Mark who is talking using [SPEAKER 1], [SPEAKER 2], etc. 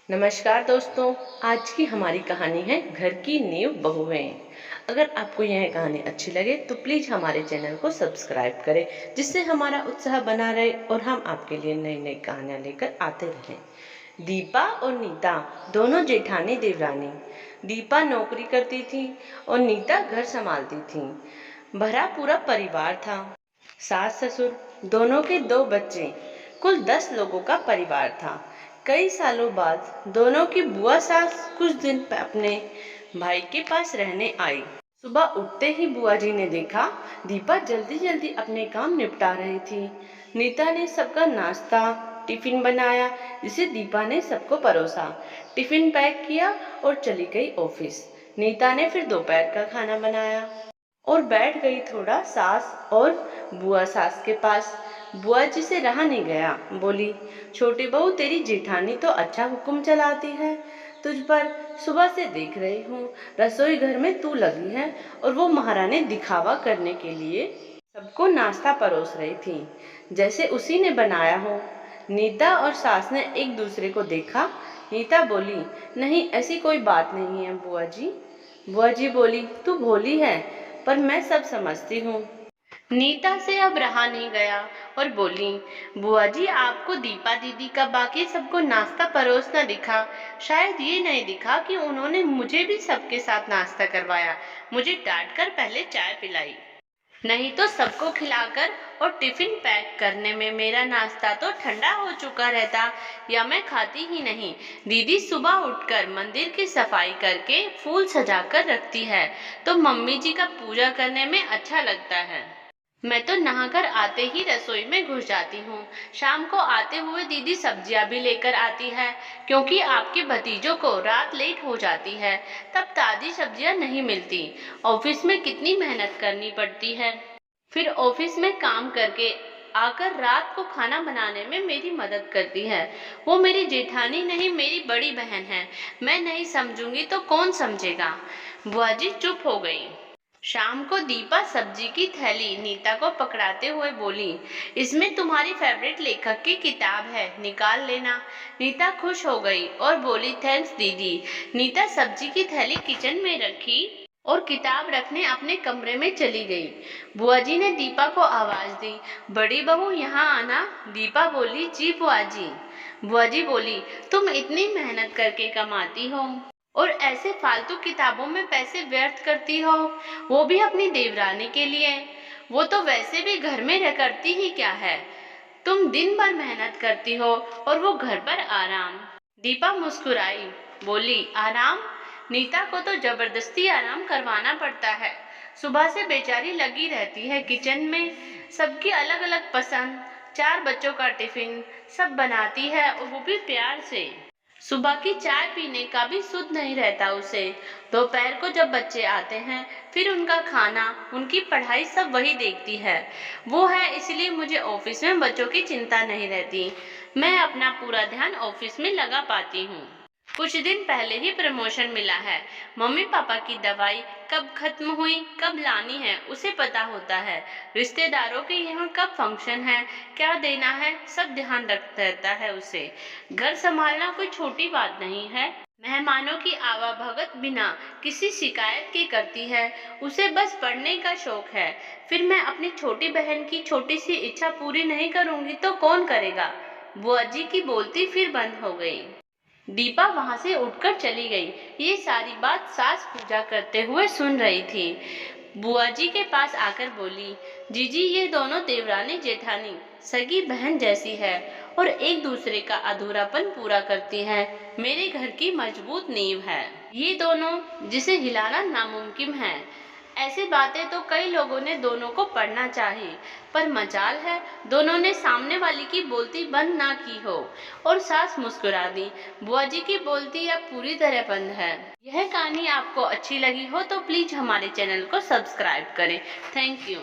[SPEAKER 1] नमस्कार दोस्तों। आज की हमारी कहानी है घर की नींव बहुएं। अगर आपको यह कहानी अच्छी लगे तो प्लीज हमारे चैनल को सब्सक्राइब करें, जिससे हमारा उत्साह बना रहे और हम आपके लिए नई नई कहानियां लेकर आते रहें। दीपा और नीता दोनों जेठानी देवरानी। दीपा नौकरी करती थी और नीता घर संभालती थी। भरा पूरा परिवार था। सास ससुर दोनों के 2 बच्चे, कुल 10 लोगों का परिवार था। कई सालों बाद दोनों की बुआ सास कुछ दिन अपने भाई के पास रहने आई। सुबह उठते ही बुआ जी ने देखा दीपा जल्दी जल्दी अपने काम निपटा रही थी। नीता ने सबका नाश्ता टिफिन बनाया, जिसे दीपा ने सबको परोसा। टिफिन पैक किया और चली गई ऑफिस। नीता ने फिर दोपहर का खाना बनाया और बैठ गई थोड़ा सास और बुआ सास के पास। बुआ जी से रहा नहीं गया, बोली, छोटी बहू तेरी जेठानी तो अच्छा हुक्म चलाती है। तुझ पर सुबह से देख रही हूँ, रसोई घर में तू लगी है और वो महारानी दिखावा करने के लिए सबको नाश्ता परोस रही थी, जैसे उसी ने बनाया हो। नीता और सास ने एक दूसरे को देखा। नीता बोली, नहीं ऐसी कोई बात नहीं है बुआ जी। बुआ जी बोली, तू भोली है पर मैं सब समझती हूँ। नीता से अब रहा नहीं गया और बोली, बुआ जी आपको दीपा दीदी का बाकी सबको नाश्ता परोसना दिखा, शायद ये नहीं दिखा कि उन्होंने मुझे भी सबके साथ नाश्ता करवाया, मुझे डांट कर पहले चाय पिलाई, नहीं तो सबको खिलाकर और टिफिन पैक करने में मेरा नाश्ता तो ठंडा हो चुका रहता या मैं खाती ही नहीं। दीदी सुबह उठकर मंदिर की सफाई करके फूल सजाकर रखती है तो मम्मी जी का पूजा करने में अच्छा लगता है। मैं तो नहाकर आते ही रसोई में घुस जाती हूँ। शाम को आते हुए दीदी सब्जियां भी लेकर आती है, क्योंकि आपके भतीजों को रात लेट हो जाती है, तब ताजी सब्जियां नहीं मिलती। ऑफिस में कितनी मेहनत करनी पड़ती है, फिर ऑफिस में काम करके आकर रात को खाना बनाने में मेरी मदद करती है। वो मेरी जेठानी नहीं, मेरी बड़ी बहन है। मैं नहीं समझूंगी तो कौन समझेगा। बुआ जी चुप हो गई। शाम को दीपा सब्जी की थैली नीता को पकड़ाते हुए बोली, इसमें तुम्हारी फेवरेट लेखक की किताब है, निकाल लेना। नीता खुश हो गई और बोली, थैंक्स दीदी। नीता सब्जी की थैली किचन में रखी और किताब रखने अपने कमरे में चली गई। बुआ जी ने दीपा को आवाज दी, बड़ी बहू यहाँ आना। दीपा बोली, जी बुआ जी। बुआ जी बोली, तुम इतनी मेहनत करके कमाती हो और ऐसे फालतू किताबों में पैसे व्यर्थ करती हो, वो भी अपनी देवरानी के लिए। वो तो वैसे भी घर में रह करती ही क्या है, तुम दिन भर मेहनत करती हो और वो घर पर आराम। दीपा मुस्कुराई, बोली, आराम? नीता को तो जबरदस्ती आराम करवाना पड़ता है। सुबह से बेचारी लगी रहती है किचन में, सबकी अलग अलग पसंद, 4 बच्चों का टिफिन सब बनाती है और वो भी प्यार से। सुबह की चाय पीने का भी सुध नहीं रहता उसे। दोपहर को जब बच्चे आते हैं फिर उनका खाना, उनकी पढ़ाई सब वही देखती है। वो है इसलिए मुझे ऑफिस में बच्चों की चिंता नहीं रहती। मैं अपना पूरा ध्यान ऑफिस में लगा पाती हूँ। कुछ दिन पहले ही प्रमोशन मिला है। मम्मी पापा की दवाई कब खत्म हुई, कब लानी है, उसे पता होता है। रिश्तेदारों के यहाँ कब फंक्शन है, क्या देना है, सब ध्यान रखता रहता है उसे। घर संभालना कोई छोटी बात नहीं है। मेहमानों की आवाभगत बिना किसी शिकायत के करती है। उसे बस पढ़ने का शौक है। फिर मैं अपनी छोटी बहन की छोटी सी इच्छा पूरी नहीं करूंगी तो कौन करेगा। बुआ जी की बोलती फिर बंद हो गई। दीपा वहां से उठकर चली गई। ये सारी बात सास पूजा करते हुए सुन रही थी। बुआ जी के पास आकर बोली, जीजी ये दोनों देवरानी जेठानी सगी बहन जैसी है और एक दूसरे का अधूरापन पूरा करती हैं। मेरे घर की मजबूत नींव है ये दोनों, जिसे हिलाना नामुमकिन है। ऐसी बातें तो कई लोगों ने दोनों को पढ़ना चाहिए, पर मजाल है दोनों ने सामने वाली की बोलती बंद ना की हो। और सास मुस्कुरा दी। बुआ जी की बोलती अब पूरी तरह बंद है। यह कहानी आपको अच्छी लगी हो तो प्लीज हमारे चैनल को सब्सक्राइब करें। Thank you.